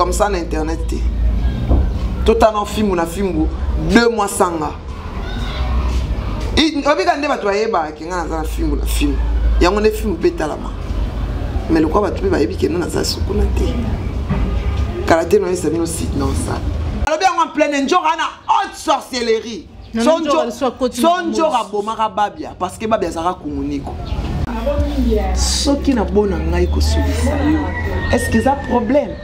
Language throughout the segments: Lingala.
comme ça na internet. Tout en film ou na film 2 mois sanga. Et obika ndeba toyeba ki nga na film ou na film. Ya ngone film betalama. Mais le quoi va trouver bayebi que nous na za sukuna te. Karaté no esa bino site non ça. Alors bien en plein njora na haute sorcellerie. Sonjo rabomaka babia parce que babia zara kumuniko. Soki na bona ngai ko sulisa yo. Est-ce que ça problème?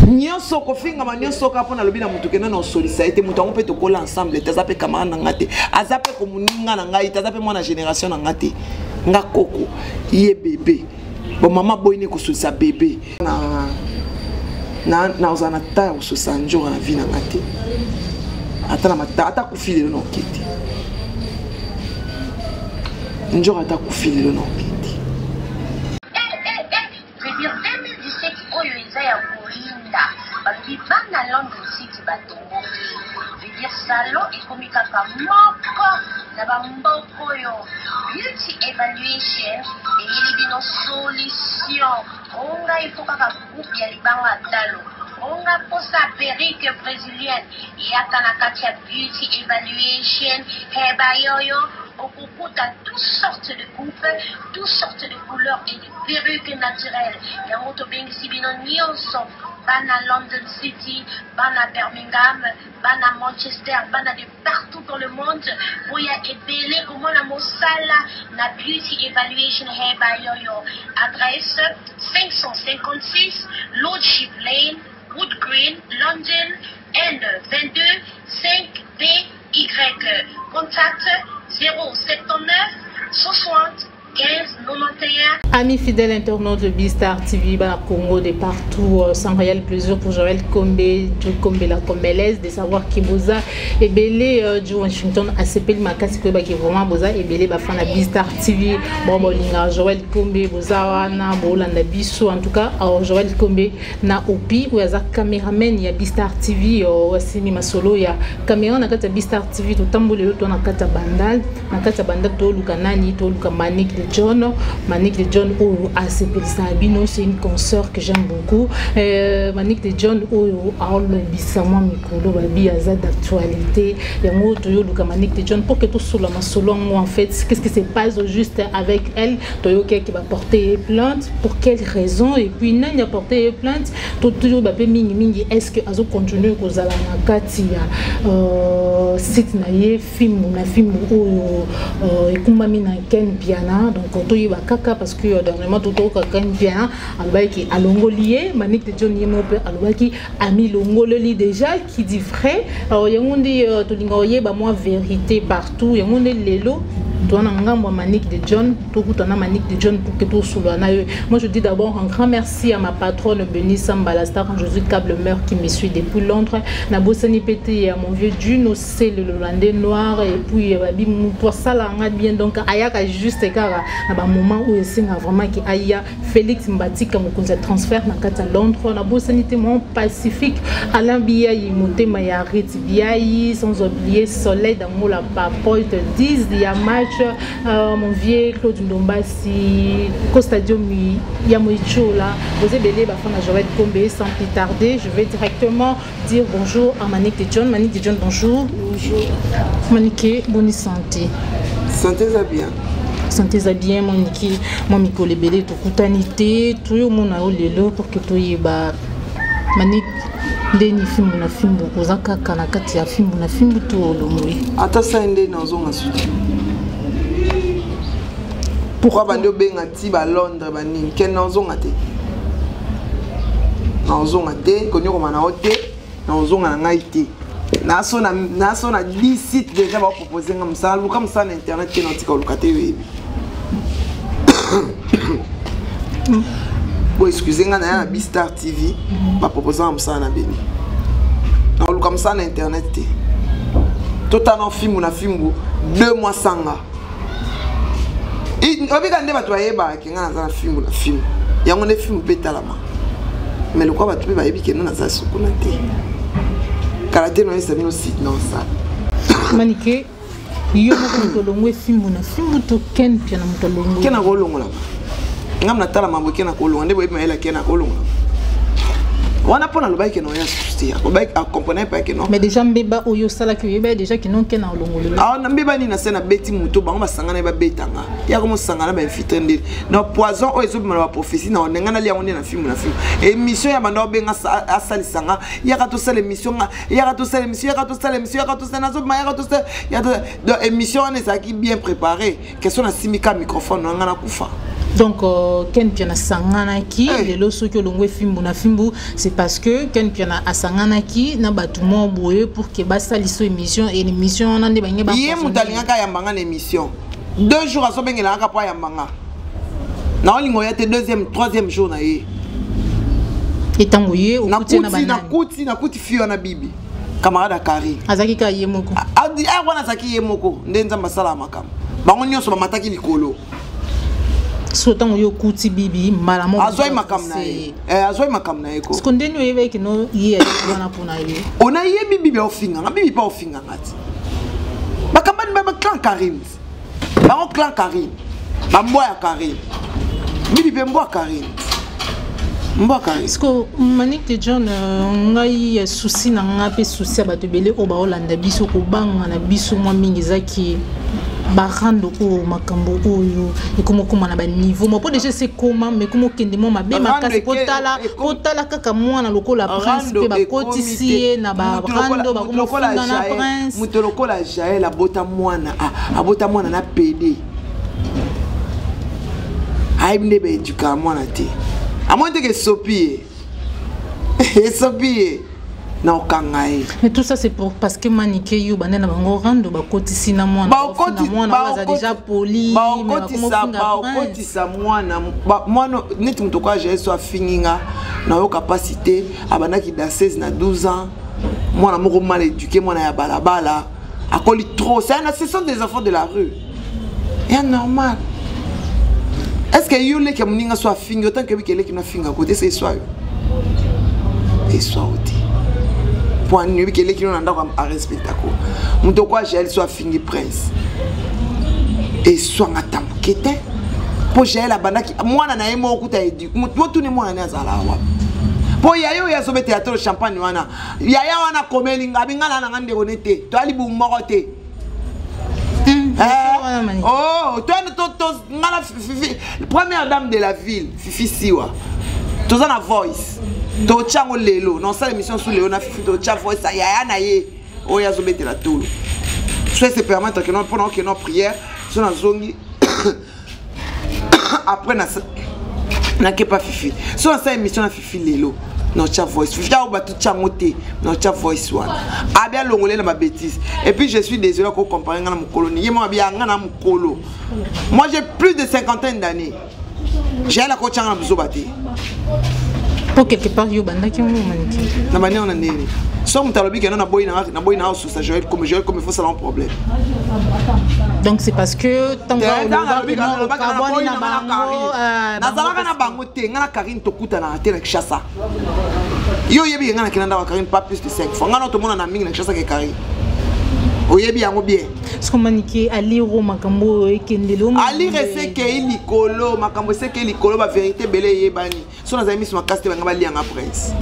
Nyonso ko finga ma nyonso ka pona lobi na mutu kena na sulisa ete mutu on peut te coller ensemble tazape camarade na ngate azape ko muninga na ngai tazape mwana génération na ngate nga koko ye bébé bon maman boyine ko sulisa bébé na ozana ta ko sulisa njora na vie na ngate ata na mata ata ku file no kiti njora ata ku file no kiti. Je veux dire 2017 oyo eza ya kolinda bakiba na London City batongo. Je veux dire salon ekomi kaka moko na bamboko oyo beauty evaluation eyeli bino solution onga ifo kaka groupe ya libanga talo onga posa perruque brésilienne yaka na kati ya beauty evaluation heba yoyo okukuta toutes sortes de coupes, toutes sortes de couleurs et de perruques naturelles. Yango to bengisi bino nyonso bana London City, bana Birmingham, bana Manchester, bana de partout dans le monde. Boya ebele komona mosala na beauty evaluation heba yoyo. Adresse 556 Lordship Lane, Wood Green, London, N22 5BY. Contact 079 60 15 91. Amis fidèles internautes de Bistar TV, bah, Congo de partout, sans réel plaisir pour Joël Kombe, la Combelaise, de savoir qui Boza et Belé du Washington ACP le Makasi qui est vraiment Boza et Belé bah fan à Bistar TV, bon bolinga Joël Kombe, Boza na Bolanda Bisso en tout cas, Joël Kombe na Opi ou ya caméraman ya Bistar TV wasimi masolo ya caméra na kata Bistar TV to tambole to na kata bandal to lukanani to lukamanik Manique de John ou ACP Sabino, c'est une consoeur que j'aime beaucoup. Manique de John ou Aolo Bissamo Mikolo Babi Aza d'actualité. Il y a un autre Manique de John pour que tout soit solo en fait. Qu'est-ce qui se passe au juste avec elle? Toyoke qui va porter plainte. Pour quelle raison? Et puis n'a pas porté plainte. Tout toujours Babé Mingi Mingi. Est-ce que Azo continue aux Alamakatia? C'est naïe film ou na film ou et Kumbami na Ken Piana. Donc, on va kaka parce que dernièrement, tout le monde bien, qui a l'ongolier, Manique de John Yemope, qui a mis l'ongolier déjà, qui dit vrai. Alors, il y a un dit, tout le monde, moi, vérité partout, il y a un lélo. Manique de John, tout Manique de John pour que tout soit là. Moi je dis d'abord un grand merci à ma patronne Béni Sambalastar quand je suis câble meur qui me suit depuis Londres. Nabosani pété à mon vieux Juno, c'est le Hollandais noir et puis toi ça là bien donc ayaka juste car à moment où il vraiment qui aya Félix Mbati comme on transfert na kata Londres Nabosani mon Pacifique Alain Biayi monté Mayarit Biayi sans oublier Soleil dans la papote 10 diamants. Mon vieux Claude Ndombasi, Costadio Yamoicho là, vous avez belé bafana Joël Kombe sans plus tarder, je vais directement dire bonjour à Manique de John. Manique de John, bonjour. Bonjour. Manique, bonne santé. Santé ça bien. Santé ça bien, Manique, mon micro les belé tout coutanité, tout le monde a eu le pour que tout y ba Manique. Ndeni film na film kozaka kana kati ya film na film to lomwe ata sa ende na zonga suti pourquoi bando benga ti ba Londres bani ken na zonga te konyo ko mana ote na zonga na ngai te na so na 10 sites déjà va proposer ngam ça lu comme ça na internet ke na tika lukate webi bon excusez-moi na Bistar TV va proposer ngam ça na beni na lu comme ça na internet te tout en film na film 2 mois sanga obika ndeba toyeba ke nga na film na film yango ne film betalama mais le quoi va trouver bayebi ke na za sukuna te karaté no esa bino site non ça Manique yo ko longwe film na film to ken pia na mutolongo kena ko longola ngam na tala mambo kena ko longa ndebo ema ela kena ko longa On a pas dans le bail que non, il y a souci. On bail à comprendre pas que non. Mais déjà mbeba oyo sala que yeba déjà qui non ken na olongolo. Ah na mbeba ni na sena beti muto ba ngoma sangana ba betanga. Ya ko mo sangana ba infiltré. No poison o ezo ba prophétie na onengana li na film. Émission ya banda benga asali sanga. Ya ka to sala émission, ya ka to sala émission, ya ka to sala émission, ya ka to sala nazo ma ya ka to sala. Ya de émission on est qui bien préparé. Question na simika microphone na ngana kufa. Donc, Ken Piana Sanganaki, les losos qui ont filmé na filmbu, c'est parce que Ken Piana a Sanganaki n'a pas tout le monde pour que basta liso émission et l'émission on a des bangés. Hier, mutalinga ka yambanga l'émission. 2 jours à so bengela ka pa yambanga. Na oli ngoya te deuxième, troisième jour na ye. Et tangoye au côté na kuti fio na bibi. Camarade Kari. Azaki ka yemoko. Adi wana zaki yemoko ndenza masala makam. Bango nyonso ba mataki likolo. Sotan yo kuti bibi malamo azoi makamna azoi makamna eko skondeni yebe ki no ye wana pona ye ona ye bibi ofinga bibi pa ofinga ngati bakambani ba clan Karim ba clan Karim ba mboya Karim bibi pe mboya Karim Sko Manik de John ngai souci na ngape souci abato belé o ba olanda biso ko banga na biso mwa mingi zaki barando o makambo oyo et comment na ba niveau mo po déjà c'est comment mais comment kende mo mabe makasi potala kaka mwana lokola prince pe ba kotisie na ba brando ba como funga na prince muto lokola Jaël abota mwana na PD aimne be eduka mwana te amonte que sopie na okangae. Mais tout ça c'est pour parce que Maniké yo banana bango rando ba kotisi na mwana ba déjà poli ba kotisa mwana net mutoka Jaël soit fininga na yo capacité abana ki da 16 na 12 ans mwana moko mal éduqué mwana ya balabala akoli trop ce sont des enfants de la rue. C'est normal. Est-ce que you like muninga soit fingi autant que we kele kina finga côté c'est soit et soit oti point nous kele kina nda à respecter ko muto kwa Jaël soit fingi prince et soit ngatam kete pour Jaël la banda ki mwana na yemo okuta edu mutu ni mwana na zala wa po yayo ya sobe théâtre champagne wana yaya wana komelinga bingana na ngande onete to ali bu morote. Oh, toi, première dame de la ville, Fifi Siwa. Tu as la voice. Tu as lelo. Non, ça l'émission sous Léona Fifi, tu as voice. Il y a un aïe. Oh, il y a zobé de la tour. Soit c'est permettre que nous pendant que nos prières sont en zone. Après, n'a pas Fifi. Soit ça émission à Fifi Lélo. Notre voice, je vais tout chamoter notre voice one. Ah bien l'ongolais ma bêtise. Et puis je suis désolé qu'on compare avec mon colonie. Moi bien mon colo. Moi j'ai plus de 50 d'années. J'ai la coach en absorbé. Pour quelque part yo banda qui on maniki. Na bani on a né. Somme talobi que na boy na sous ça Joël comme il faut ça un problème. Donc c'est parce que tant que na bango te ngana Karine tokuta na tele chassa. Yo yebi ngana kinanda Karine pas plus de 5 fois. Ngana to mona na mingi na chassa ke Karine. Oyebi yango bien. Ce qu'on maniki ali ro makambo ekendelo. Ali rese ke ilikolo makambo se ke ilikolo ba vérité belé yebani. So na zami sur caste banga bali anga prince.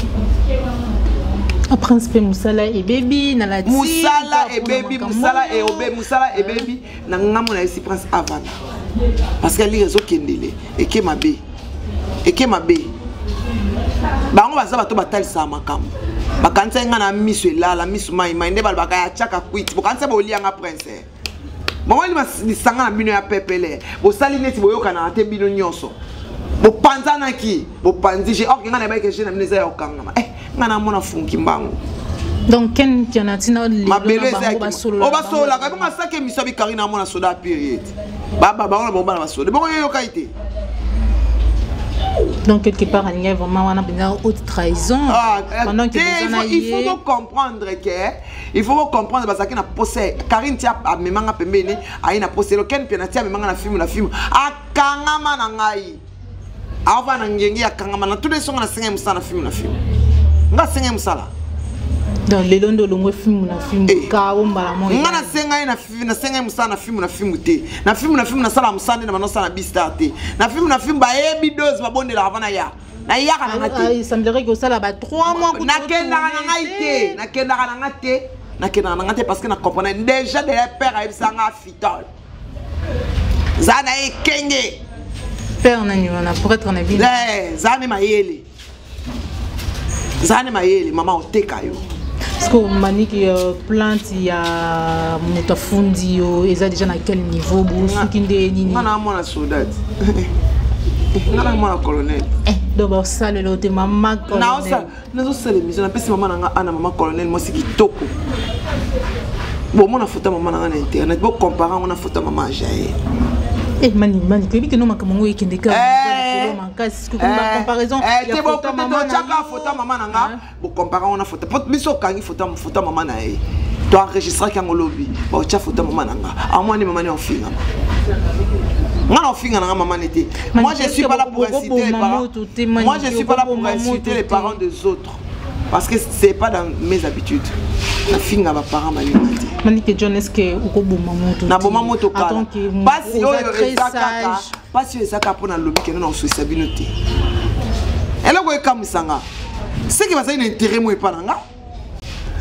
A prince pe Musala et baby na la Musala et baby Musala et obé Musala et baby na ngamo na esi prince avana. Parce que ali rezo kendele et ke mabe. Et ke mabe. Bango baza bato batalisa makambo. Bakanza nga na misu la misu mai nde balbaka ya chaka kwit bokanza ba olianga prince bon li sanga na bino ya pepele bo sali neti boyoka na te bino nyonso bo panza na ki bo panzi je ok nga na ba ke je na mineza ya okanga nga na mona funki mbango donc ken tianatina li ba solo la ka bonga sake miso bi Karina mona soda period baba ba ona bo bana ba soda bon yo kaite. Donc quelque part il y a vraiment une haute trahison pendant que il faut comprendre que il faut comprendre parce que na possède Karine tia memanga pembeni aina possède ken pena tia memanga na film akangama na ngai ava na ngenge akangama na tous les sons na senga musana film nga senga musala dans les londo longo film na film ka ombala mo ngana senga na film na senga musana film te na film na sala musande na manosa na bistar te na film ba ebi dose ba bonde la havana ya na yaka na ngate il semblerait que ça là 3 mois na kenda na ngate parce que na comprendre déjà de la père a sanga fitol zana ekenge père nani wana pour être en vie zane mayele maman oteka yo parce que maniki plante ya mutafundi yo eza déjà na quel niveau bu sukinde nini ngana mona soldat ngana mona colonel donc ba sale lo te mama colonel nazo sale mission na pesi mama nanga ana mama colonel mo siki toko bon mona photo mama nanga na internet bo comparer on a photo mama jaye mani que bi que no makamongo ekende ka makasi ko ba comparaison ya photo mama chaka photo mama nanga bo comparer on a photo biso kangi photo mama na ye to enregistrer kango lobby bo cha photo mama nanga amwani mama ni ofinga maman n'était. Moi je suis pas là pour inciter les parents. Moi je suis pas là pour insulter les parents des autres. Parce que c'est pas dans mes habitudes. La fille n'a pas parents m'alimenter. Manique John est-ce que au bout maman tout. Na bon maman to kala. Pas si ça pour na lobby que nous on se sabinoté. Elle a quoi comme sanga. C'est qui va ça un intérêt moi pas nanga.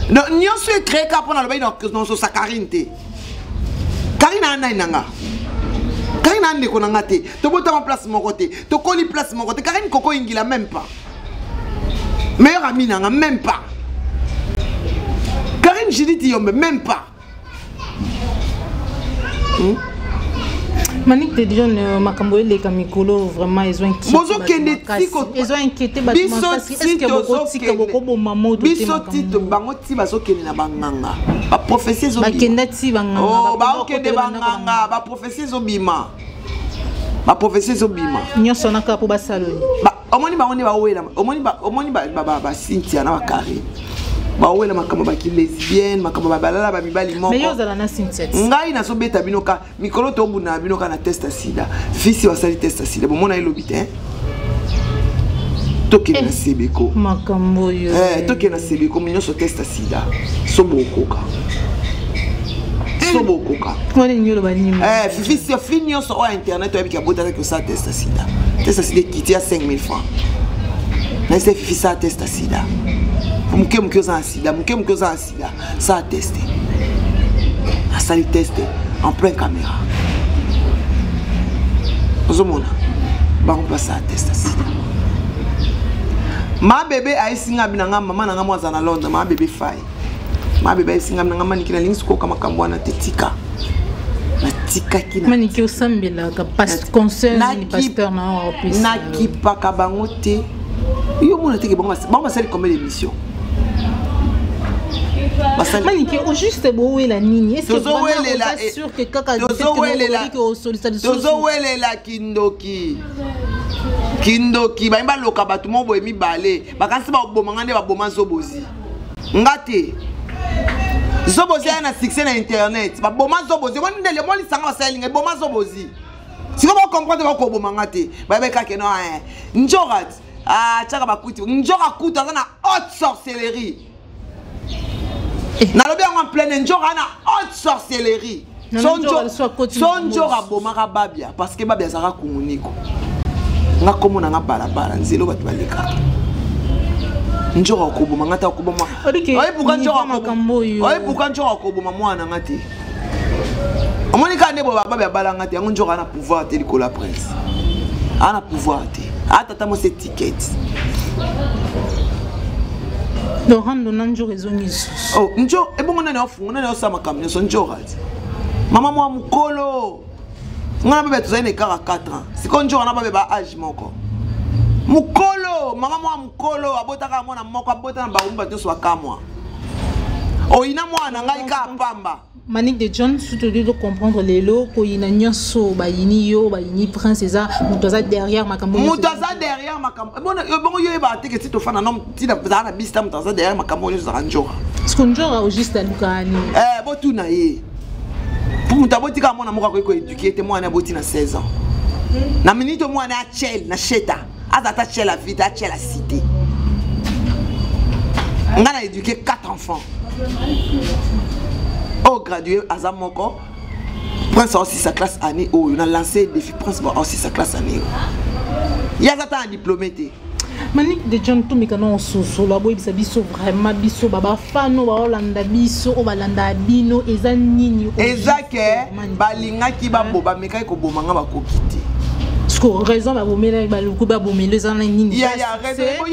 Non, ni on se créé pour na lobby dans so sakarinte. Karina nanga. Karine ande kona ngate to bota en place mon côté to koli place mon côté Karine koko ingila même pas meilleur ami nanga même pas Karine Judith Yombe même pas Manik te déjà makambo les kamikolo vraiment ils ont inquiété ils ont inquiété est-ce que beaucoup tika beaucoup bon maman tout biso tito bango ti baso kene na banganga ba prophétie zo ba kenda ti banganga oh ba kende banganga ba prophétie zo bima ba prophétie zo bima nyoso na ka po ba saloni ba omoni ba oni ba wela omoni ba Cynthia na ba Karine ba wela makamba ba ki lesbienne makamba ba balala ba mibali moko mais yo zala na Cynthia ngai na so beta binoka mikolo to mbuna binoka na test sida fils wa sali test sida bon mona elobite toke na sebeko makambo yo toke na sebeko minyo so test sida so bokoka wale nyolo bani fils finyo so o internet to bika bota que ça test sida qui à 5000 francs mais c'est fils ça test sida muke za sida ça a testé ça lui testé en pleine caméra ozomona ba on passe à test sida ma bébé a isinga binanga mama nanga mwaza na Londres ma bébé fai ma bébé isinga binanga manikina links ko kama kambwana tetika na tika kina maniki osambela ka pasteur ni pasteur na opus na kipa ka bango te yo mona teke bon sali combien d'émissions maniki au juste beau la nini est-ce que vraiment on est sûr que kaka tozowelela kindoki ba loka batu mo boye mibale bakansi ba bomanga nde ba boma zobozi ngate zobozi na succès na internet ba boma zobozi woni ndele mo lisanga basalinga boma zobozi siko ba comprendre ba ko bomanga te ba beka ke no njorat chaka bakuti njora kuta na haute sorcellerie na lobi en pleine njora na haute sorcellerie sonjora bomaka babia parce que babia zaka kumuniko nga komona nga balabala nzelo batu baleka njora koboma ngata koboma buka njora koboma mwana ngati omoni ka ndebo babia balanga te yango njora na pouvoir te likola prince ana pouvoir te atata mo cette ticket Dorando nanjo rezongi oh njo ebongo nani ofunga nani osama kamne so njora mama mwa mukolo ngana bebe tuzane 44 ans siko njora na ba âge moko mukolo mama mwa mukolo abotaka mwana moko abota na baumba to swa kamwa o ina mwana ngai ka pamba Manik de John surtout de comprendre les lots ko ina nyonso ba yini yo ba yini prince za mutoza derrière makambo bon yo ba te que si to fana nom ti da za na bista mutoza derrière makambo yo za njora parce que njora au juste lukani botu na ye pour mutaboti ka mwana moko ko éduquer te mwana boti na 16 ans na minute mwana a chel na cheta azata chel la vie ta chel la cité ngana éduquer 4 enfants oh gradué Azamoko Prince aussi sa classe année oh on a lancé défi Prince aussi sa classe année il y a ça un diplômé Manique de John tout mécano soso la boy biso vraiment biso baba fano ba olanda biso o balanda bino eza nini ezake balinga ki baboba mekai ko bomanga bakokite sko raison ba bomela ba luku ba bomela eza nini ya raison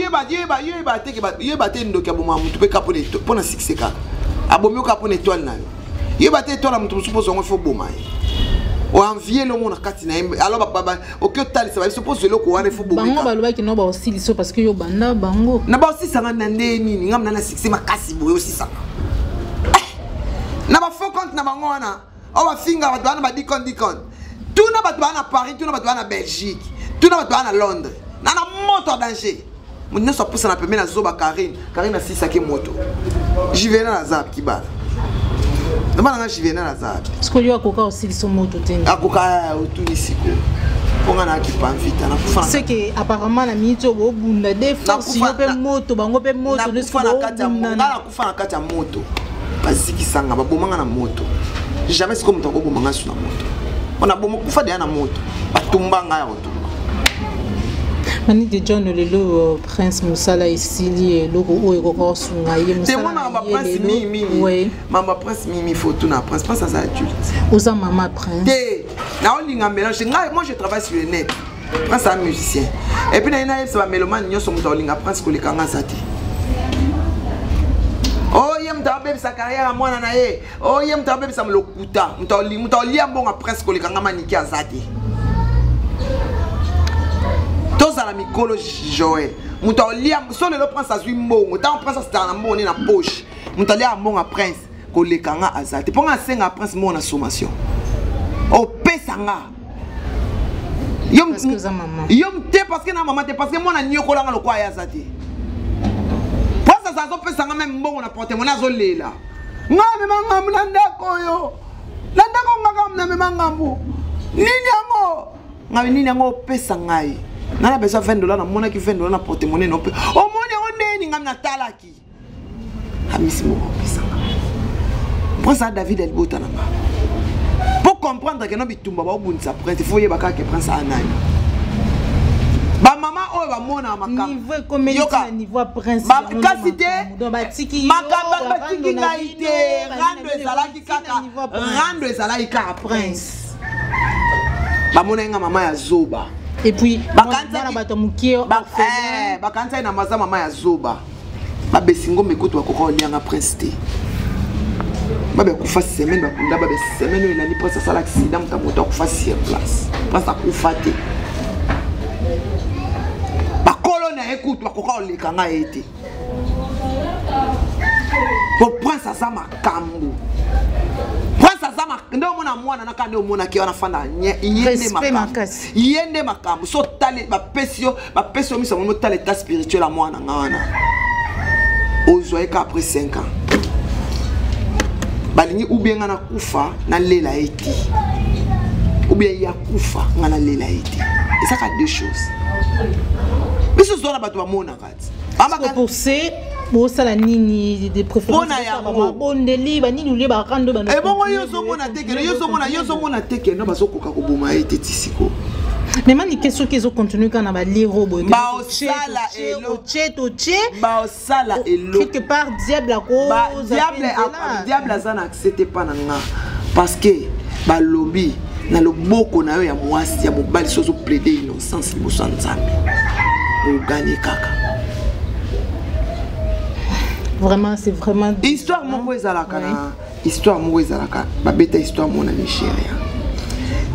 yeba te ndoki aboma mutu pe kapone pona 6 ka abomi kapone étoile na yeba te étoile mutu suppose on faut boma o envier le monde kati na alors baba o que tal ça va suppose le ko wane faut boma bango baloba ki no ba aussi liso parce que yo banda bango na ba aussi sanga na nini ngamna na 6 makasi boyo aussi sanga na ba faux compte na bango wana o ba finga ba bana ba dikon tout na ba bana Paris tout na ba bana Belgique tout na ba bana Londres na moto danger mon so pousse na pembe na zoba Karine na 6 ki moto Juvenal Azab ki bala na Juvenal Azab ce que yo akoka aussi liso moto tene akoka otunisiko ponga na ki panvita na kufa c'est que apparemment na mito bo bunda des forces yo pe moto bango pe moto ne kufa na kati ya moto baziki sanga babomanga na moto jamais c'est comme toko bomanga sur na moto on a bomo kufa de na moto batumbanga ya otumba Mani de John Lelo Prince Moussala ici logo o ko sunga ye Moussala. C'est moi ma prince Mimi. Oui. Maman prince Mimi photo na prince pas ça adulte. Osa maman prince. Té. Na on linga mélange. Moi je travaille sur le net. Prince un musicien. Et puis na ina ça mélomane nyoso muto linga prince ko lekanga zati. Oh yem ta bebe sa carrière à moi na ye. Oh yem ta bebe sa mlokuta. Muto lia mbonga prince ko lekanga maniki azati. Tous à la mikolo Joël. Moutolia, son le prince a zui mbongo. Tant prince a dans la monnaie na poche. Moutolia mbonga prince. Ko le kanga azate. Pour un senga prince mon na sommation. O pesanga. Yom parce que za maman. Yom te parce que na maman te parce que mon na nyoko langa lo kwa ya azate. Prince a zo pesanga même mbongo na porte mon azo lela. Nga me manga mnanda koyo. Nanda ko ngaka mna me manga mbo. Nini yango? Nga nini yango pesanga yi. Nana besoin $20 na mona ki $20 na porte-monnaie non pe. O moni onde ni ngamna talaki. Hamisi mo pesa. Pour ça David el bota nanga. Pour comprendre que no bitumba ba obunisa prince faut yeba ka prince anani. Ba maman o ba mona makamba. Niveau comédie na niveau prince. Ba kasite. Ba tiki. Makamba ba tiki ngaite. Rando ezalaki kaka. Rando ezalaki kaka prince. Ba mona nga mama ya Zoba. Et puis, bakanta na maza mama ya Zoba. Ba besingo mekutu akoko olianga prince te. Ba be kufa semaine ba kunda ba be semaine ina ni prince sala accident mutamoto kufa sur place. Prince akufa te. Ba colonne écoute akoko olikanga ete. Pour prince asa makambu. Prince azama ndo mona mwana na kande mona ki wana fanda yende makambu so tale ba pesio misa mo tale ta spirituel a mwana ngana ozoe ka après 5 ans balingi ubenga na kufa na lela eti ubien ya kufa ngana lela eti et ça fait deux choses mais ce sont la bato ba mona kati pour c'est bon ça la nini de préférence bon deli ba nini ba rando ba et bon yo so mona teke no bazo koka ko boma ete tisiko mais mani question qu'ils ont continué quand on va lire robot ba osala elo ba osala elo quelque part diable à cause diable azana accepte pas nanga parce que ba lobby na loboko na yo ya mwasi ya mobali sozo plaider innocence liboso nzambe o gagner kaka. Vraiment, c'est vraiment... Histoire moko ezalaka na histoire moko ezalaka ba beta histoire mona Nigeria.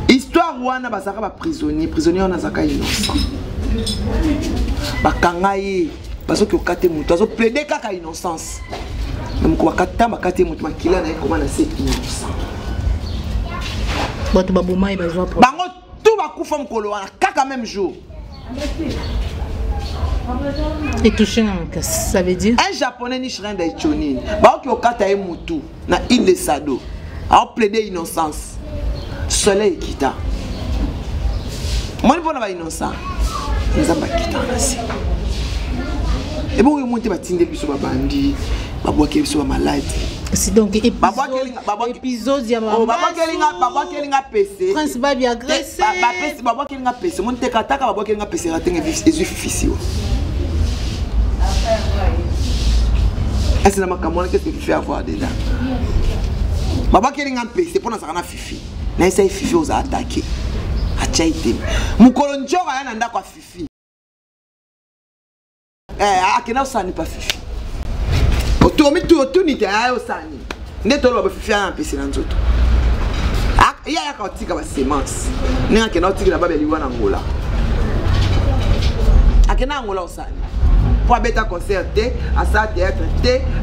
Histoire wana bazaka ba prisonnier wana zaka innocent. Ba kangaye bazoki okate mutu azo plaider kaka innocence. Donc ko bakata bakate mutu makila na ekoma na c'est innocent. Bato baboma e bazwa pro. Bango tout bakufa mkolo wana kaka même jour. Et touché en casse, ça veut dire un japonais ni chrin d'Aichonin. Bah qui au kata e mutu na île de Sado. A plaider innocence. Soleil kita. Moi ne pas innocent. Nous avons kita nasi. Et bon yo monter ba tinde biso ba bandi, ba boake biso ba malade. C'est donc épisode ya baba kelinga PC. Prince va bien agresser. Baba kelinga PC. Mon te kataka baba kelinga PC ratenge ezu fifisi. Est-ce que qu'est-ce que tu fais avoir dedans? Baba qui est en paix, c'est pour nous avoir fifi. N'a essayé fifi aux attaquer. A tchaïté. Moukolonjo a un anda quoi fifi. A kena osani pas fifi. Otomi tout ni te a osani. Ne tolo ba fifi a empêcher na nzoto. Il y a un petit peu de sémence. Il y a un petit peu de Angola. Il y a un Angola aussi. Pour aller à concert, à ça théâtre,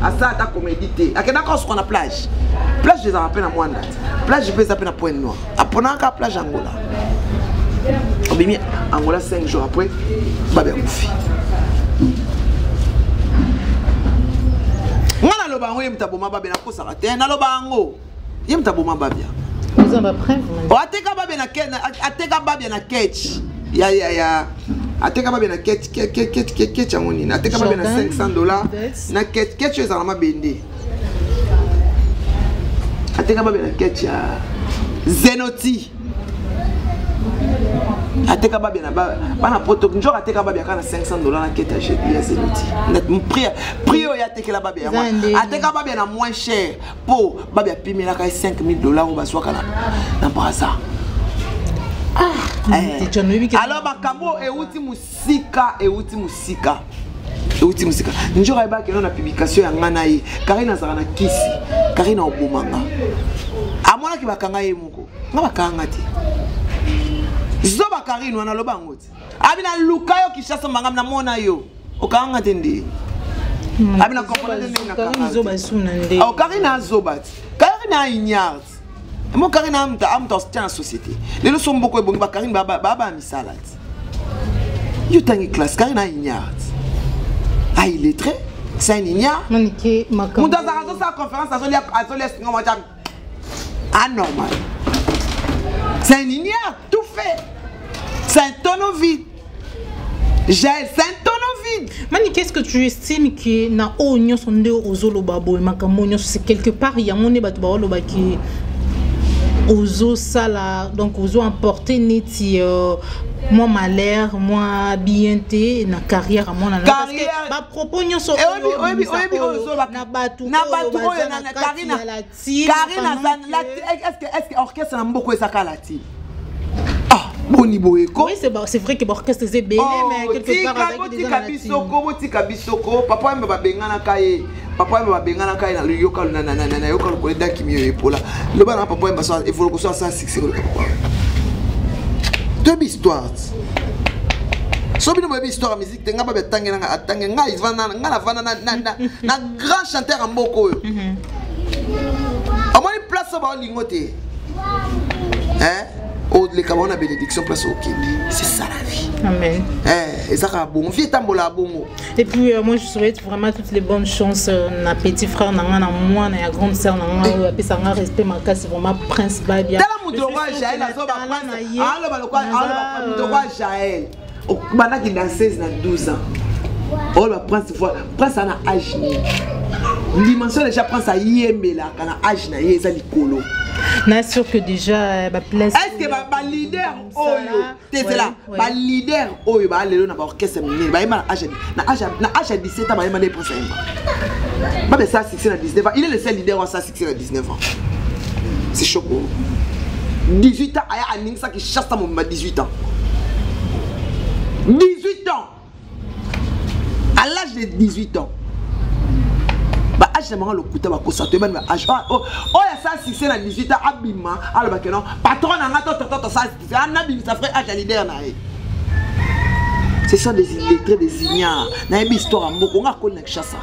à ça ta comédie. Il y a un ce qu'on a plage. Plage, je les appelle à moi. Plage, je peux les appeler à Point Noir. Après, on a un plage Angola. Angola 5 jours après, Babé Koufi. On a le bango, il y a un tabou, Babé na kosarate. On a le bango, il y a un tabou, Babé. Vous en avez Ateka babi na catch. Ya. Ateka babi na catch amoni. Ateka babi na $500 na catch za ma bende. Ateka babi na catch ya Zenoti. Ateka babi na bana poto njo ateka babi kana $500 na catch ya Zenoti. Net prix ya ateka babi ya moi. Ateka babi na moins cher po babi ya pimela ka $5,000 au baswaka na paraza. Alors bakambo euti musika. Njo ba ke na publication ya ngana yi. Karina zaka na kisi. Karina obomanga. Amona ki bakanga ye moko. Nga bakanga ti. Zoba Karina wana loba ngoti. Abina lukayo kishasa manga na mona yo. Okanga tende. Abina comprendre na Karina zoba suna nde. O Karina zobat. Karina ignare. Mon Karina am dans société. Les leçons beaucoup et bon Karina baba misalat. Yo tangi classe Karina ignare. Ah il est très c'est un ignare. Manike makam. Muta za sa conférence azoli ngoma anormal. C'est un ignare tout fait. C'est un tonneau vide. C'est un tonneau vide. Mani, qu'est-ce que tu estimes que na onyo sonde ozolo babo makamonyo c'est quelque part il y a mon ebatu ba loba ki ozo sala donc ozo emporter neti moi malheur moi bienté na carrière à mon na parce que ba propos nyoso na batu na Karina est-ce que orchestre na mboko esaka lati. Oui, c'est vrai que l'orchestre c'est belé, mais quelque part avec des bisoko, papa m'a bengana kaye, papa m'a bengana kaye na yoka na yoka ko le daki mi epola. Le bana papa m'a ça il faut que ça succès le papa. Deux histoires. So bino bébé histoire musique tenga ba betangena atange nga ivana nga na vana na grand chanteur mboko yo. Amoni place ba lingote. Hein? Les camarades ont bénédiction place au Kindi. C'est ça la vie. Amen. Et ça va bon. Et puis moi je souhaite vraiment toutes les bonnes chances à petit frère na moi na grande sœur na puis ça nga respect ma casse vraiment prince Babia. Tala mutowa Jaël azoba Jaël. Au bana qui dans 16 na 12 ans. Oh le prince a un âge. Dimension déjà prince a yembela kana âge na yeza likolo. N'est sûr que déjà ba place. Est-ce que ba leader oyo c'est là ba leader oyo ba lelo na ba orchestre mini ba yema na âge 17 ans ba yema des prince ba be ça succès na 19 ans il est le seul leader à ça succès na 19 ans. C'est chaud. 18 ans aya aninga qui chasse ta mon 18 ans. 18 ans. À l'âge de 18 ans. Bah j'aimerais le couteau à cause de ben âge oh ya ça si c'est na 18 ans abima alors que non patron na ngato ça c'est un abim ça ferait âge leader na c'est ça des illettrés des ignares na une histoire mboko nga connaît chassa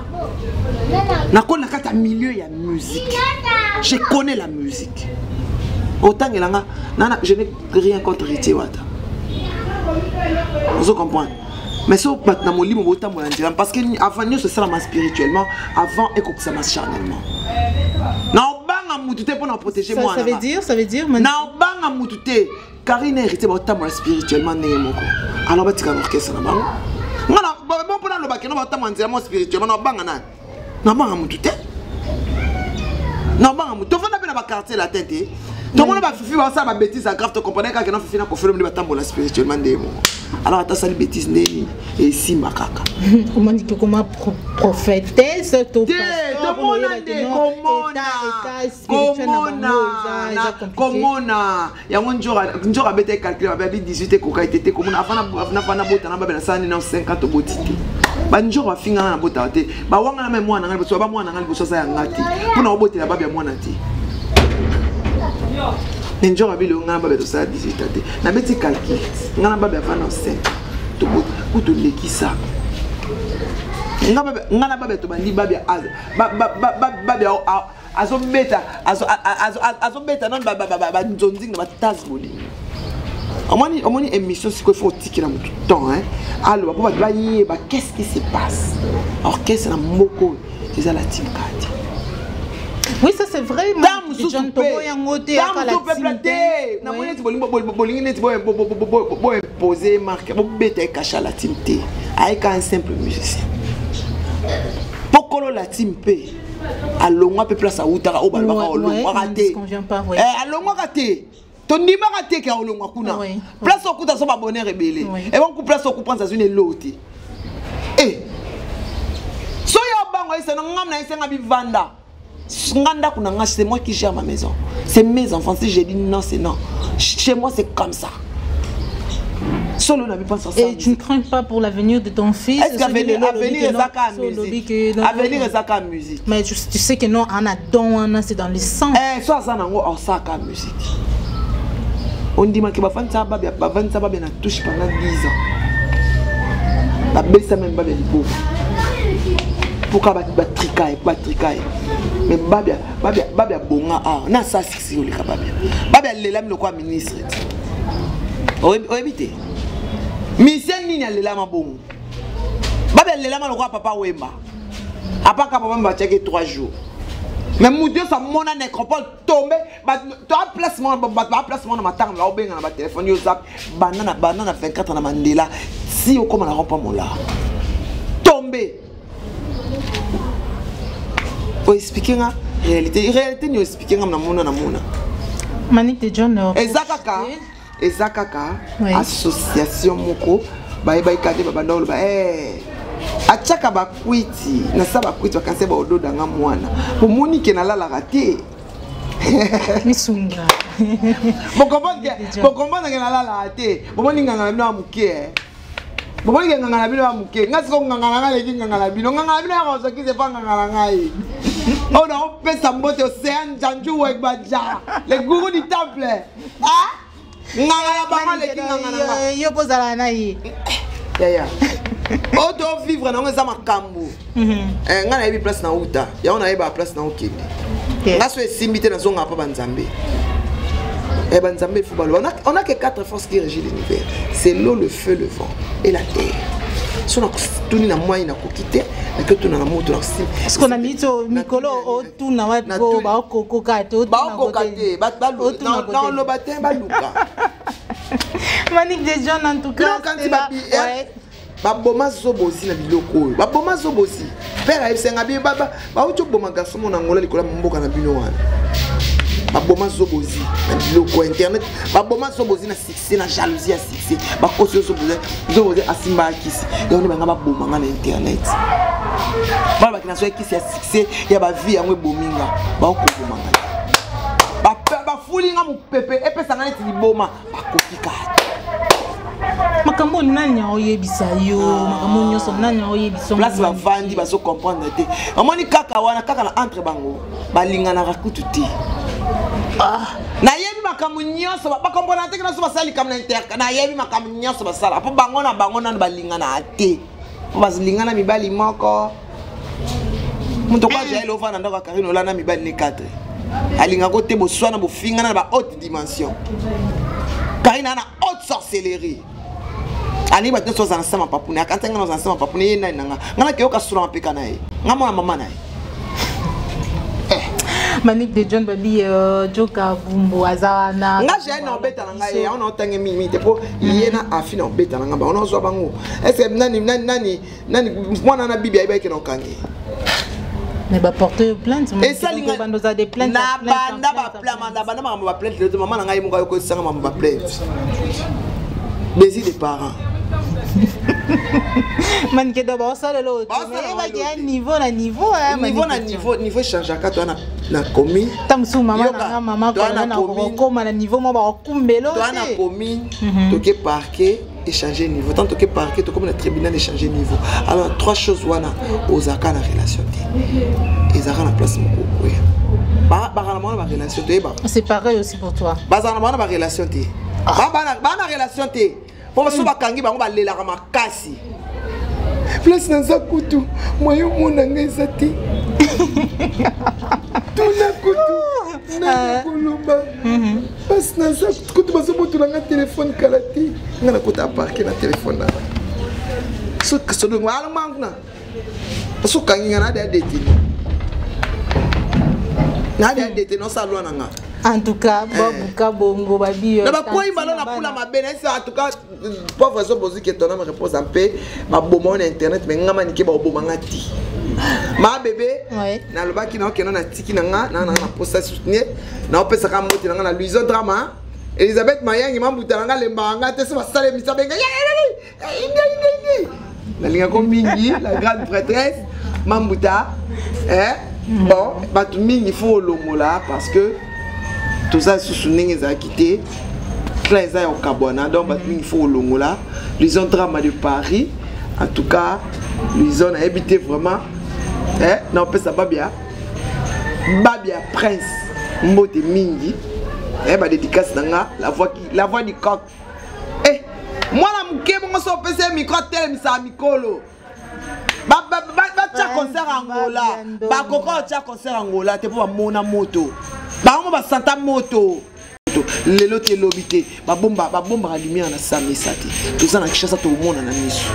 na connaît kata milieu ya musique je connais la musique autant que là je n'ai rien contre Riti Wata vous comprenez. Mais ça, parce que avant nous, c'est ça spirituellement, avant et que ça marche charnellement. Non, bang moutoute pour nous protéger moi. Ça veut dire non, bang moutoute. Karine hérité autant spirituellement némoko. Alors bah tu as l'orchestre là bas. Non, bon pour nous le bac, non autant spirituellement non bang na. Non bang moutoute. Non bang moutoute. Tu vas pas quartier la tête. Tout le monde va faire ça, ma bêtise, ça grave, tu comprends quand on fait une conférence de bataille spirituellement. Alors, tu as ça, bêtise, et si, ma caca. Comment dit que comment prophétesse, ton pasteur, komona yango njora bete calculer ba 18 ko kaitete komona afana bota na ba na sani na 50 botite ba njora finga na bota te ba wanga na mwana ngali bo ba mwana ngali bo so sa ngati pona obotela ba bia mwana te njora bilo ngana ba beto sa 18 te na beti calculer ngana ba bia fana 5 to bot kuto lekisa ngana ba beto bandi ba bia ba bia azobeta non ba nzonzinga ba tasboli omoni émission si quoi faut tirer dans tout temps hein alors pour va y ba qu'est-ce qui se passe alors qu'est-ce na moko c'est ça la team card. Oui, ça c'est vrai. John Togo yangote ya la team. Na moni ti bolingi neti bo imposer marque bo beta cacha la team T avec un simple musicien. Pokolo la team P. Alongwa pe place a utara o balba ka olongwa raté. Alongwa raté. Ton numéro raté ka olongwa kuna. Place o kuta so ba bonheur rebelle. Et bon ku place o ku prendre ça une lote. Eh. So ya bango isa no ngam na isa ngabi vanda. Nganda kuna nga c'est moi qui gère ma maison. C'est mes enfants si j'ai dit non c'est non. Chez moi c'est comme ça. Solo n'a pas ça. Et tu ne crains pas pour l'avenir de ton fils? Est-ce qu'avenir est Zaka musique? Avenir est Zaka musique. Mais tu sais que non, on a don, c'est dans le sang. Eh, soit ça nango en Zaka musique. On dit que ba fanta ba na touche pendant 10 ans. Ba besa même ba libo. Pourquoi ba trikaille? Mais babia bonga ah na ça si le kababia. Babia lela mi le quoi ministre. O éviter. Mission nini alela mabongo. Baba lela ma lokwa papa wemba. Apa ka papa mba cheke 3 jours. Mais mon Dieu ça mona nécropole tomber ba to placement ba placement na matanga ba obenga na ba téléphone yo zap banana 24 na Mandela si o comme na rompa mola. Tomber. O expliquer nga réalité ni expliquer nga na mona. Manique de John. Ezakaka association moko baye kade babandolo ba achaka bakwiti na saba kwiti wakanse ba ododa nga mwana pomoni na lala raté misunga bokomba na lala raté pomoni nganga na muke bomoni nganga na bino muke ngasiko nganga na leki nganga na bino ya ko ki se pa nganga na ngai on a pesa mbote océan janju wegbaja le gourou du temple ah nganga bango leki nganga yo pozala na yi ya auto vivre na ngeza makambo ngana yebi place na uta ya ona yeba place na okende ngaso esimbite na zonga pa banzambe banzambe football on a que 4 forces qui régissent l'univers, c'est l'eau, le feu, le vent et la terre. Si on a tout na moyen na kokite na que tout na moto na sim parce qu'on a mis au mikolo au tout na wa ba kokate dans le baptême baluka Manique de John en tout cas baboma zobosi na biloko baboma zobosi père ayesenga bi baba ba ucho boma garçon na ngola likola mboka na bino wana baboma zobosi na biloko internet baboma zobosi na succès na jalousie à succès ba koso zobosi asimba kisi donc banga baboma na internet baba kina so kisi ya succès ya ba vie yango bominga ba okoboma ba fulinga mu pepe epesa ngani tiliboma ba kokika makambo nani oyebisa yo makambo nyoso nani oyebisa place ba vandi ba so comprendre te amoni kaka wana kaka na entre bango balinga na rakutu te na yebi makambo nyoso ba comprendre te na so basali kam na inter na yebi makambo nyoso basala po bango na balinga na te po balinga na mibali moko muto kwa jailo fana ndaka karino lana mibali ne 4 alinga ko te bo swana bo finga na ba haute dimension karina na haute sorcellerie ani ba teso za sama papune akantanga na za sama papune yena nanga ngana ke yoka sura mapeka nae ngamo mama nae Manique de John babi joka bumbo azana nga j'ai na obeta na ngai on otange mimi te po yena afina obeta na ngamba on ozwa bango est-ce nani mwana na bibi ayiba ke na kangi mais ba porter plainte et ça linga bandoza des plaintes na banda ba plainte ba plainte le maman na ngai mo ga ko sanga mama ba plainte baiser les parents Man que d'abord ça le lot. Mais il y a niveau na niveau niveau change à toi na commune. Tamsou maman toi na comme na niveau moi ba kumbelo. Toi na commune, toke parquet échanger niveau. Tant toke parquet to comme le tribunal échanger niveau. Alors trois choses wana ozaka na relation té. Ezaka na place moko. C'est pareil aussi pour toi. Bazana relation té. Ba relation té. Pour so bakangi bango balela ka makasi. Place na zakutu, moyo mona ngezati. Tuna kutu. Na kuluba. Parce na zakutu baso botu na téléphone kalati. Ngana kuta parquer na téléphone na. So que so do ngala mangna. So kangi ngana de deti. Nada de non ça loi nanga. En tout cas, Babuka Bongo Babi. Na ba ko imbalo na pula mabene en tout cas pauvre so bozi que ton me repose en paix, ma bomo na internet mais ngama nike ba bomo ngati. Ma bébé, na loba ki na okena na tiki nanga na posta soutenir, na opesa ka moti nanga na Luison Drama. Elisabeth Mayangi mambuta nanga lemba nga te so basale misa benga. La linga ko mingi, la grande prêtresse mambuta bon, il faut le mot là parce que tout ça sous les a quitté. Claire est au Cabana, donc il faut le mot là. Les ont drama de Paris, en tout cas, ils ont habité vraiment. Non, on peut ça Babia Prince, Mbote Mingi. Dédicace la voix du coq. Moi la mouké, moi je suis un micro tel, mais c'est un micro. Ba concert Angola, ba koko tia concert Angola, te pour mona moto. Ba mo ba santa moto. Lelo te lobité, ba bomba la lumière na sami sati. Tout ça na kishasa to mona na misu.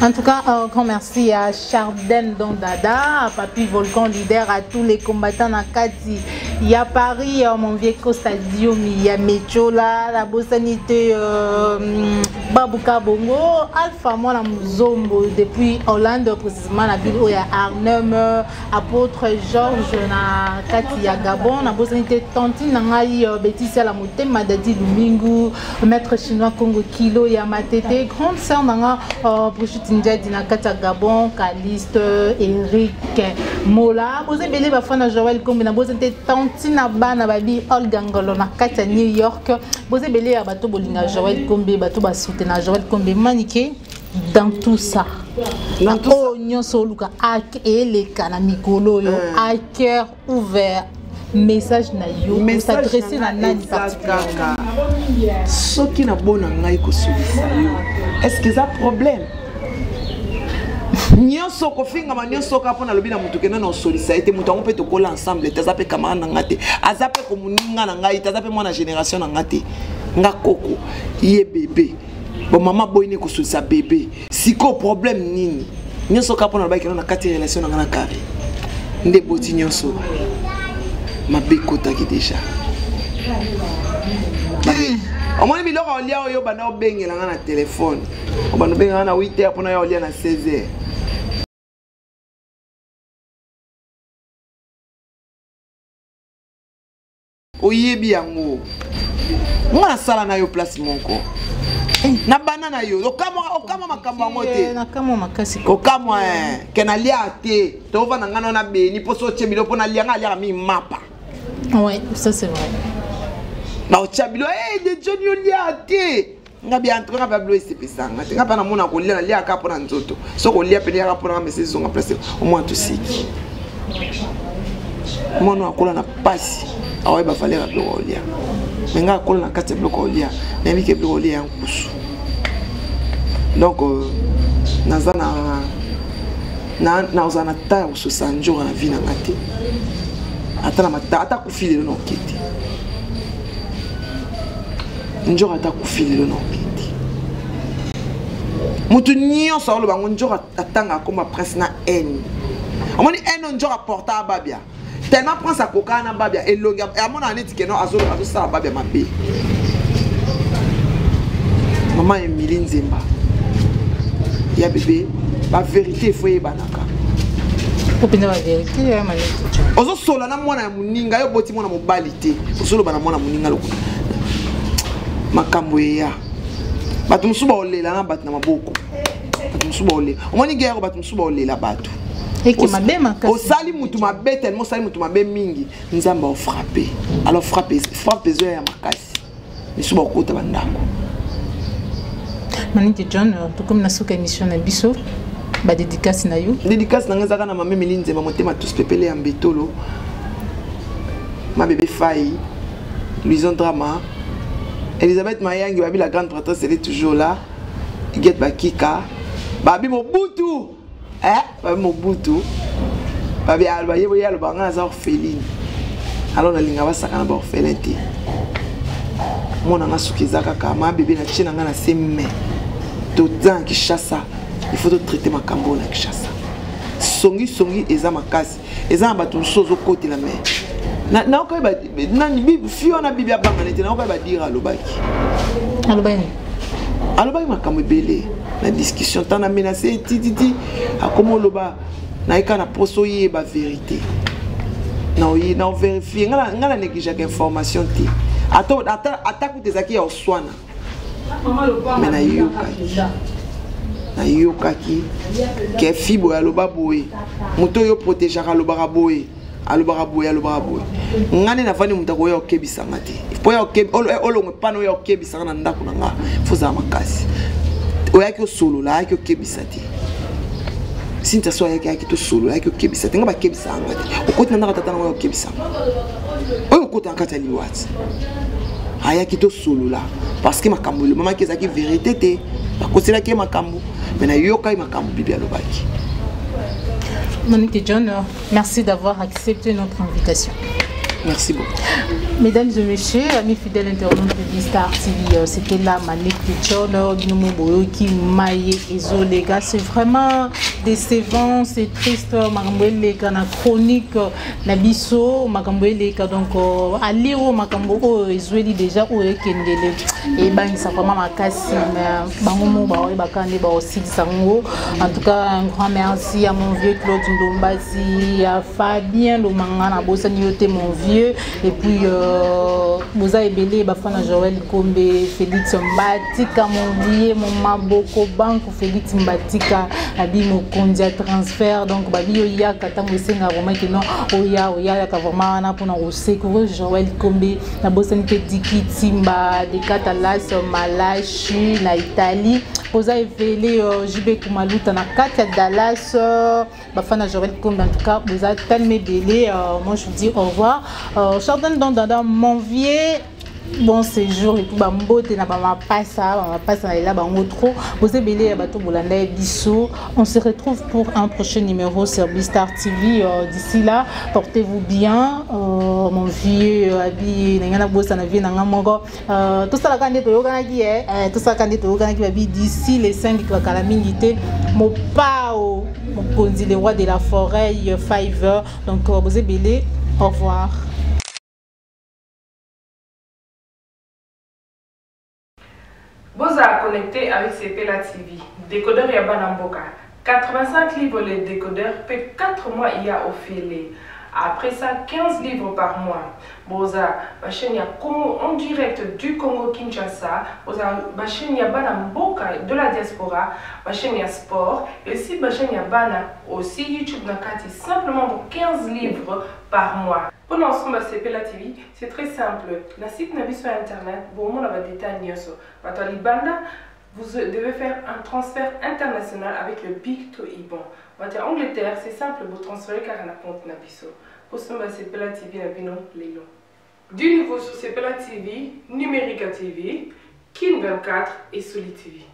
En tout cas, grand merci à Charden Dondada, à Papi Volcan leader, à tous les combattants na Kati. Il y a Paris, mon vieux Costadium, il y a Mechola, la Bossanité, Babuka Bongo, Alpha Mona Muzombo, depuis Hollande, précisément la ville où il y a Arnhem, apôtre Georges, na Kati, ya Gabon, la Bossanité Tantine, Nangaï, Bétissia la Mouté, Madadi Domingo, maître chinois Congo Kilo, Yamatete, grande sœur Nanga, Brigitte India, Dina Kati, Gabon, Caliste, Eric, Mola, Bosé Belé, Bafana Joël Kombe, na Bossanité Tina bana babi Olga Ngolo na kati ya New York boze belé ya bato bolinga Joël Kombe bato ba soutenir Joël Kombe maniké dans tout ça dans tout ça nyonso luka ak eleka na mikolo yo à cœur ouvert message na yo s'adresser na nani particulièrement soki na bona ngai ko solisa yo est-ce que ça problème nyonso kofinga ma nyonso ka pona lobi na mutu kena na solisa ete mutu on peut te coller ensemble tazape camarade na ngate azape ko muninga na ngai tazape mwana génération na ngate nga koko ye bébé bon maman boyine ko solisa bébé siko problème nini nyonso ka pona lobi kena na kati relation na ngana kare nde boti nyonso ma bekota ki déjà au moins biloko olia oyo bana obengela na téléphone obana obengela na 8h pona yo olia na 16h. Oyebi yango ngana sala na yo place moko na banana yo okama makambo yango te na kama makasi okama kena lia te to vana ngana na beni poso chebilo pona lia ngalia mi mapa. Ouais, ça c'est vrai. Na ochabilo de Johnny lia te ngabi entre nga bablo SPC sanga te ngapa na mona ko lia na lia ka pona nzoto so ko lia pele ka pona message zonga place au moins tout siki mono akola na pasi awa ba fallait la bloc olia menga akola na kati bloc olia na mi ke bloc olia en kusu donc nazana na uzana ta uso sanjo na vie na ngate atala mata kufile no kiti njora ata kufile no kiti mutu nyonso olo bango njora atanga koma presse na haine amoni haine njora porta babia tellement prend sa coca na babia et longa à mon année que non azo ça babia mabé maman Emilie Nzemba ya bébé la vérité faut y banaka opina la vérité manito ozo sola na mwana muninga yo boti mwana mobalité osolo bana mwana muninga loko makambo ya batu musuba olela na batu na maboko bato musuba ole omoni guerre bato musuba ole la bato et mabe makasi osali mutu mabe tellement osali mutu mabe mingi nzamba frapper alors frappe zo ya makasi misuba okota bandako Manite John to comme na soka émission na biso ba dédicace na yo dédicace na ngazaka na mama Melinze ba motema tous pepele ya mbetolo ma bébé Faye Luison Drama Elisabeth Mayangi babi la grande prêtresse elle est toujours là Get Bakika babi Mobutu babi Mobutu babi alba yebo ya lobanga za orpheline alors na linga basaka na ba orphelin te mona nga sukizaka kama bébé na china nga na semme to dans Kinshasa il faut traiter ma cambo na Kinshasa songi eza makasi eza bato sozo côté la mer na ko ba nani bibi fiona bibi abanga nete na ko ba dire alobaki makambo ebele na discussion tana menacé titi akomo loba na eka na poso yeba vérité na vérifier ngala néglige information ti ata kutezaki ya oswana mais na yokaki ke fibo ya loba boye moto yo protégeaka alobaka boye ngane na vani muta ko ya okebisanga te po ya olongwe pano ya okebisanga na ndako na nga foza makasi oyaki osolola ayaki okebisa te sinta so ayaki to solo ayaki okebisa te nga bakebisanga te okoti na ndako tata na okebisanga oyo okota nkati ya liwati ayaki to solola parce que makambo le mama kezaki vérité te bakoselaki makambo mais na yokai makambo bibi alobaki. Monique John, merci d'avoir accepté notre invitation. Merci beaucoup. Mesdames et messieurs, amis fidèles internautes de Star TV, c'était là Monique John, qui maille et gars, c'est vraiment décevant, c'est triste. Makamboe les gars, la chronique, la biso, makamboe les gars, donc à lire makambo ezoli déjà ou ekendele et ben ça vraiment ma casse mais bangomo ba bakande ba aussi sango. En tout cas un grand merci à mon vieux Claude Ndombasi, à Fabien Lomangana Bosani yote mon vieux. Et puis Boza Ebele Bafana Joël Kombe, Félix Mbatika mon vieux, mon maboko banque Félix Mbatika abi mo kondia transfert donc babi oya katango senga vraiment que non oya ka vraiment na pona secourir Joël Kombe na Bosani Petit Timba de Catalas Malachi na Italie Boza Ebele JB Kumaluta na Katia Dallas Bafana Joël Kombe en tout cas Boza tellement belé moi je vous dis au revoir. Chardon dans mon vieux bon séjour et puis bambote na ba passe là ba trop vous belé bato bolanda biso on se retrouve pour un prochain numéro sur Star TV d'ici là portez-vous bien mon vieux abi ngana bossa na vie na ngamongo tout ça la kande to yokanaki tout ça kande to yokanaki babi d'ici les 5 kala mingité mo pao mon konzi le roi de la forêt 5 heures donc vous belé au revoir. Vous a connecté avec CPLA TV. Décodeur Yabana Mboka. 85 livres les décodeurs, peut 4 mois il y a offert. Après ça, 15 livres par mois. Boza, ma chaîne en direct du Congo Kinshasa. Boza, ma chaîne Yabana Mboka de la diaspora. Ma chaîne sport. Et aussi ma chaîne Yabana aussi YouTube Nakati simplement pour 15 livres par mois. Pour l'ensemble de CPLA TV, c'est très simple. La site n'a sur internet, bon, on a des détails. Vous devez faire un transfert international avec le Big to Iban. En Angleterre, c'est simple, vous transférez car on a compte Nabiso. Pour ce CPLA TV, du nouveau sur CPLA TV, Numérica TV, Kin 24 et Soli TV.